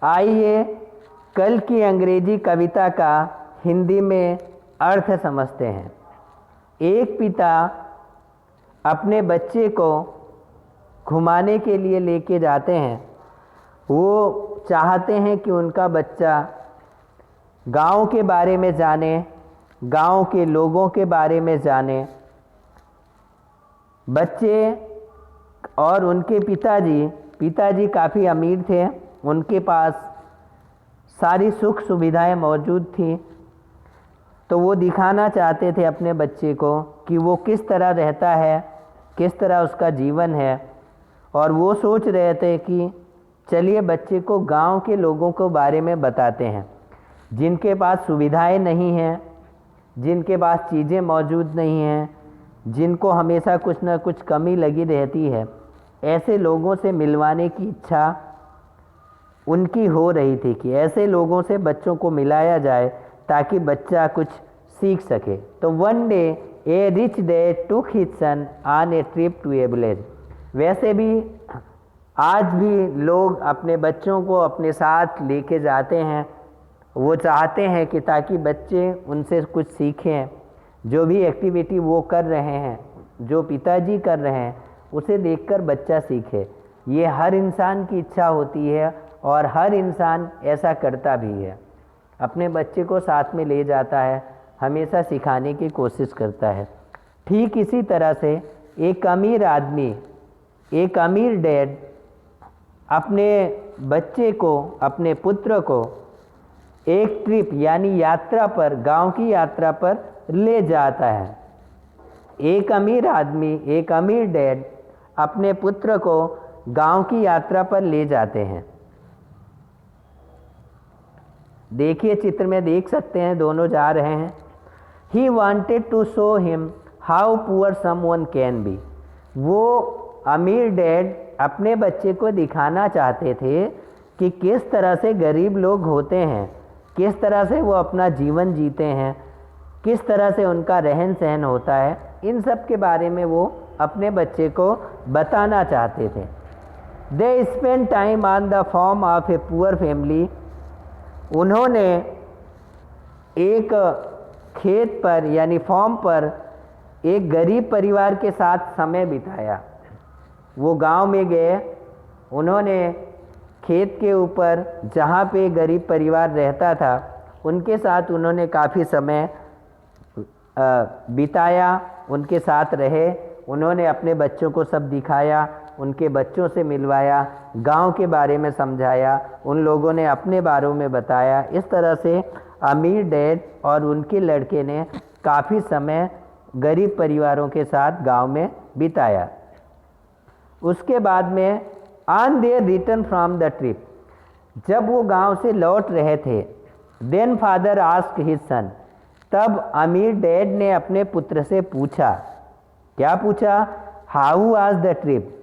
आइए कल की अंग्रेजी कविता का हिंदी में अर्थ समझते हैं। एक पिता अपने बच्चे को घुमाने के लिए लेके जाते हैं। वो चाहते हैं कि उनका बच्चा गांव के बारे में जाने, गांव के लोगों के बारे में जाने। बच्चे और उनके पिताजी काफ़ी अमीर थे, उनके पास सारी सुख सुविधाएं मौजूद थी। तो वो दिखाना चाहते थे अपने बच्चे को कि वो किस तरह रहता है, किस तरह उसका जीवन है। और वो सोच रहे थे कि चलिए बच्चे को गांव के लोगों को बारे में बताते हैं, जिनके पास सुविधाएं नहीं हैं, जिनके पास चीज़ें मौजूद नहीं हैं, जिनको हमेशा कुछ ना कुछ कमी लगी रहती है। ऐसे लोगों से मिलवाने की इच्छा उनकी हो रही थी कि ऐसे लोगों से बच्चों को मिलाया जाए ताकि बच्चा कुछ सीख सके। तो one day a rich dad took his son on a trip to a village. वैसे भी आज भी लोग अपने बच्चों को अपने साथ लेके जाते हैं। वो चाहते हैं कि ताकि बच्चे उनसे कुछ सीखें। जो भी एक्टिविटी वो कर रहे हैं, जो पिताजी कर रहे हैं, उसे देखकर बच्चा सीखे। ये हर इंसान की इच्छा होती है और हर इंसान ऐसा करता भी है। अपने बच्चे को साथ में ले जाता है, हमेशा सिखाने की कोशिश करता है। ठीक इसी तरह से एक अमीर आदमी, एक अमीर डैड अपने बच्चे को, अपने पुत्र को एक ट्रिप यानी यात्रा पर, गांव की यात्रा पर ले जाता है। एक अमीर आदमी, एक अमीर डैड अपने पुत्र को गांव की यात्रा पर ले जाते हैं। देखिए चित्र में देख सकते हैं, दोनों जा रहे हैं। He wanted to show him how poor someone can be। वो अमीर डैड अपने बच्चे को दिखाना चाहते थे कि किस तरह से गरीब लोग होते हैं, किस तरह से वो अपना जीवन जीते हैं, किस तरह से उनका रहन सहन होता है। इन सब के बारे में वो अपने बच्चे को बताना चाहते थे। They spent time on the farm of a poor family। उन्होंने एक खेत पर यानी फार्म पर एक गरीब परिवार के साथ समय बिताया। वो गांव में गए, उन्होंने खेत के ऊपर जहाँ पे गरीब परिवार रहता था उनके साथ उन्होंने काफ़ी समय बिताया, उनके साथ रहे। उन्होंने अपने बच्चों को सब दिखाया, उनके बच्चों से मिलवाया, गांव के बारे में समझाया, उन लोगों ने अपने बारे में बताया। इस तरह से अमीर डैड और उनके लड़के ने काफ़ी समय गरीब परिवारों के साथ गांव में बिताया। उसके बाद में on their return from the trip, जब वो गांव से लौट रहे थे, then father asked his son, तब अमीर डैड ने अपने पुत्र से पूछा। क्या पूछा? हाउ वाज द ट्रिप,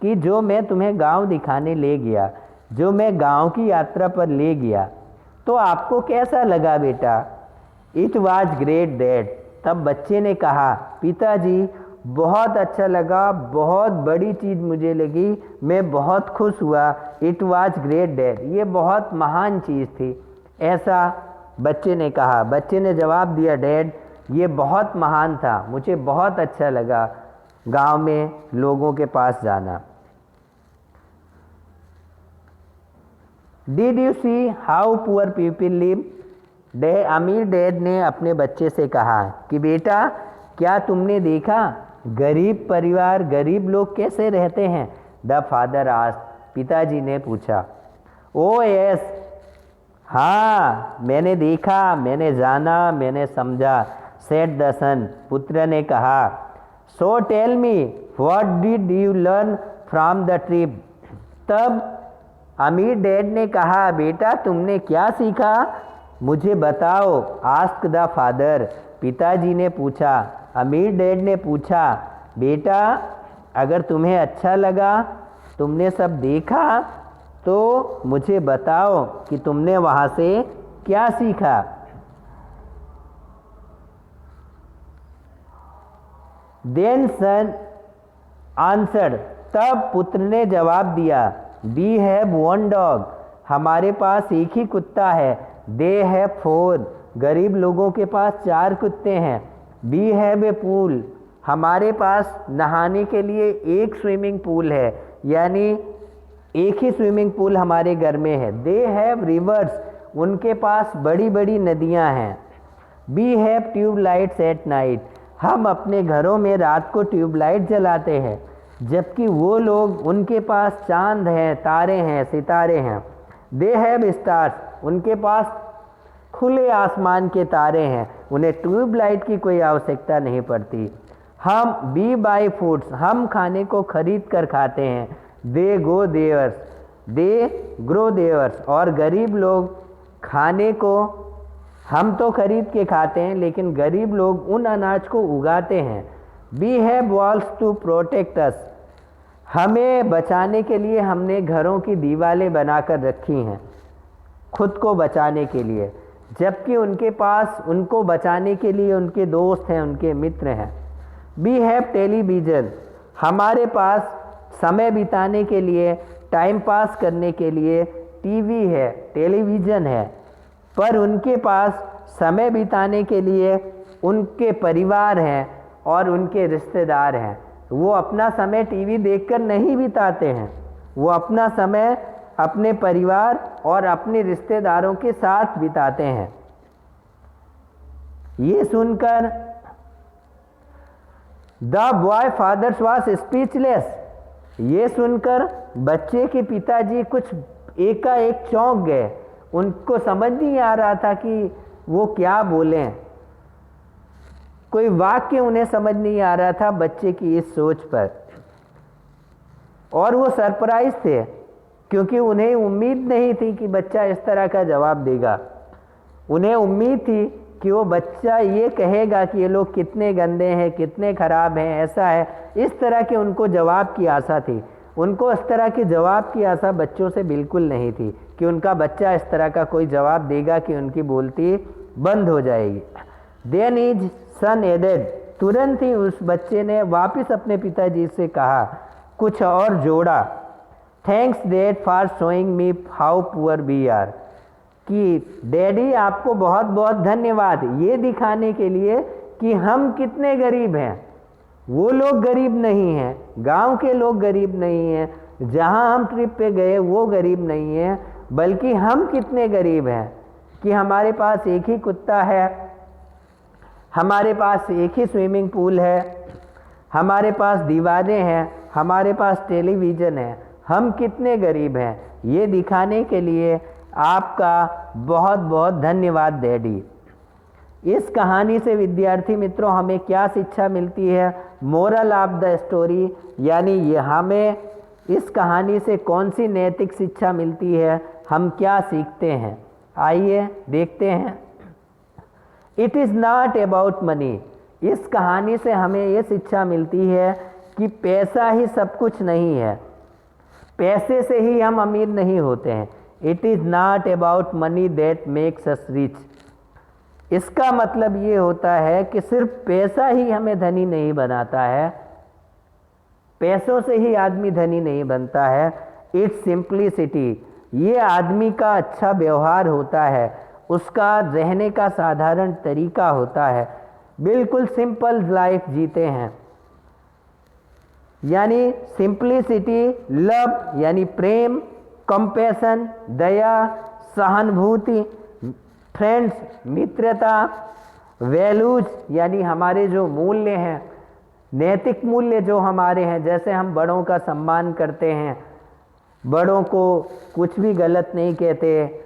कि जो मैं तुम्हें गांव दिखाने ले गया, जो मैं गांव की यात्रा पर ले गया, तो आपको कैसा लगा बेटा? It was great dad. तब बच्चे ने कहा, पिताजी बहुत अच्छा लगा, बहुत बड़ी चीज़ मुझे लगी, मैं बहुत खुश हुआ। इट वाज ग्रेट डैड, ये बहुत महान चीज़ थी, ऐसा बच्चे ने कहा। बच्चे ने जवाब दिया, डैड ये बहुत महान था, मुझे बहुत अच्छा लगा गांव में लोगों के पास जाना। Did you see how poor people live? अमीर डैड ने अपने बच्चे से कहा कि बेटा क्या तुमने देखा गरीब परिवार, गरीब लोग कैसे रहते हैं? द फादर आस्क्ड, पिताजी ने पूछा। ओ यस, हाँ मैंने देखा, मैंने जाना, मैंने समझा। सेड द सन, पुत्र ने कहा। So tell me what did you learn from the trip? तब अमीर डैड ने कहा, बेटा तुमने क्या सीखा, मुझे बताओ। आस्क द फादर, पिताजी ने पूछा। अमीर डैड ने पूछा, बेटा अगर तुम्हें अच्छा लगा, तुमने सब देखा, तो मुझे बताओ कि तुमने वहाँ से क्या सीखा। देन सन आंसर्ड, तब पुत्र ने जवाब दिया, वी हैव वन डॉग, हमारे पास एक ही कुत्ता है। दे हैव 4, गरीब लोगों के पास 4 कुत्ते हैं। वी हैव ए पूल, हमारे पास नहाने के लिए एक स्विमिंग पूल है, यानी एक ही स्विमिंग पूल हमारे घर में है। दे हैव रिवर्स, उनके पास बड़ी बड़ी नदियां हैं। We have tube lights at night, हम अपने घरों में रात को ट्यूबलाइट जलाते हैं, जबकि वो लोग, उनके पास चांद हैं, तारे हैं, सितारे हैं। दे हैव स्टार्स, उनके पास खुले आसमान के तारे हैं, उन्हें ट्यूबलाइट की कोई आवश्यकता नहीं पड़ती। हम वी बाई फूड्स, हम खाने को खरीद कर खाते हैं। दे गो देवर्स, दे ग्रो देवर्स, और गरीब लोग खाने को, हम तो खरीद के खाते हैं लेकिन गरीब लोग उन अनाज को उगाते हैं। We have walls to protect us, हमें बचाने के लिए हमने घरों की दीवारें बनाकर रखी हैं, खुद को बचाने के लिए, जबकि उनके पास उनको बचाने के लिए उनके दोस्त हैं, उनके मित्र हैं। वी हैव टेलीविज़न, हमारे पास समय बिताने के लिए, टाइम पास करने के लिए टीवी है, टेलीविज़न है, पर उनके पास समय बिताने के लिए उनके परिवार हैं और उनके रिश्तेदार हैं। वो अपना समय टीवी देखकर नहीं बिताते हैं, वो अपना समय अपने परिवार और अपने रिश्तेदारों के साथ बिताते हैं। ये सुनकर the boy father's was speechless, ये सुनकर बच्चे के पिताजी कुछ एकाएक चौंक गए। उनको समझ नहीं आ रहा था कि वो क्या बोलें, कोई वाक्य उन्हें समझ नहीं आ रहा था बच्चे की इस सोच पर, और वो सरप्राइज थे क्योंकि उन्हें उम्मीद नहीं थी कि बच्चा इस तरह का जवाब देगा। उन्हें उम्मीद थी कि वो बच्चा ये कहेगा कि ये लोग कितने गंदे हैं, कितने खराब हैं, ऐसा है, इस तरह के उनको जवाब की आशा थी। उनको इस तरह के जवाब की आशा बच्चों से बिल्कुल नहीं थी कि उनका बच्चा इस तरह का कोई जवाब देगा कि उनकी बोलती बंद हो जाएगी। देन हिज सन एडेड, तुरंत ही उस बच्चे ने वापस अपने पिताजी से कहा, कुछ और जोड़ा, thanks dad for showing me how poor we are, कि डैडी आपको बहुत बहुत धन्यवाद ये दिखाने के लिए कि हम कितने गरीब हैं। वो लोग गरीब नहीं हैं, गांव के लोग गरीब नहीं हैं, जहां हम ट्रिप पे गए वो गरीब नहीं हैं, बल्कि हम कितने गरीब हैं कि हमारे पास एक ही कुत्ता है, हमारे पास एक ही स्विमिंग पूल है, हमारे पास दीवारें हैं, हमारे पास टेलीविज़न है, हम कितने गरीब हैं। ये दिखाने के लिए आपका बहुत बहुत धन्यवाद डैडी। इस कहानी से विद्यार्थी मित्रों हमें क्या शिक्षा मिलती है? मोरल ऑफ द स्टोरी, यानी ये हमें इस कहानी से कौन सी नैतिक शिक्षा मिलती है, हम क्या सीखते हैं? आइए देखते हैं। It is not about money, इस कहानी से हमें ये शिक्षा मिलती है कि पैसा ही सब कुछ नहीं है, पैसे से ही हम अमीर नहीं होते हैं। It is not about money that makes us rich, इसका मतलब ये होता है कि सिर्फ पैसा ही हमें धनी नहीं बनाता है, पैसों से ही आदमी धनी नहीं बनता है। इट्स सिंप्लिसिटी, ये आदमी का अच्छा व्यवहार होता है, उसका रहने का साधारण तरीका होता है, बिल्कुल सिंपल लाइफ जीते हैं। यानी सिंप्लिसिटी, लव यानी प्रेम, कंपैशन दया, सहानुभूति, फ्रेंड्स मित्रता, वैल्यूज यानी हमारे जो मूल्य हैं, नैतिक मूल्य जो हमारे हैं, जैसे हम बड़ों का सम्मान करते हैं, बड़ों को कुछ भी गलत नहीं कहते,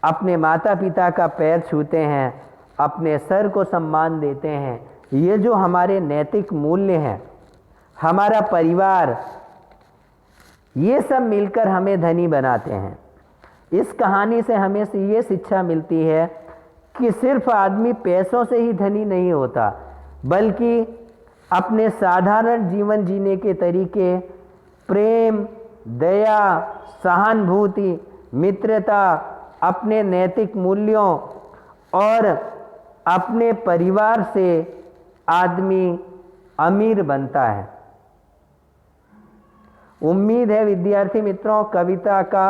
अपने माता पिता का पैर छूते हैं, अपने सर को सम्मान देते हैं, ये जो हमारे नैतिक मूल्य हैं, हमारा परिवार, ये सब मिलकर हमें धनी बनाते हैं। इस कहानी से हमें ये शिक्षा मिलती है कि सिर्फ आदमी पैसों से ही धनी नहीं होता, बल्कि अपने साधारण जीवन जीने के तरीके, प्रेम, दया, सहानुभूति, मित्रता, अपने नैतिक मूल्यों और अपने परिवार से आदमी अमीर बनता है। उम्मीद है विद्यार्थी मित्रों कविता का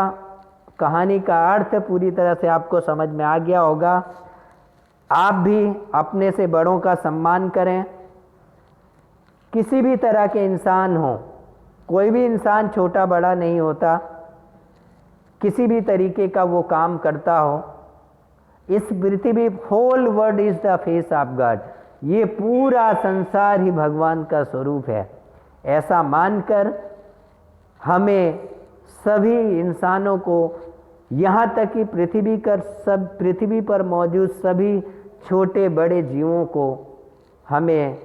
कहानी का अर्थ पूरी तरह से आपको समझ में आ गया होगा। आप भी अपने से बड़ों का सम्मान करें। किसी भी तरह के इंसान हो, कोई भी इंसान छोटा बड़ा नहीं होता, किसी भी तरीके का वो काम करता हो। इस पृथ्वी, whole world is the face of God, ये पूरा संसार ही भगवान का स्वरूप है। ऐसा मानकर हमें सभी इंसानों को, यहाँ तक कि पृथ्वी पर मौजूद सभी छोटे बड़े जीवों को हमें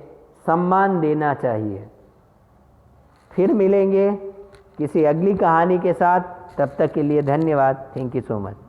सम्मान देना चाहिए। फिर मिलेंगे किसी अगली कहानी के साथ, तब तक के लिए धन्यवाद। Thank you so much.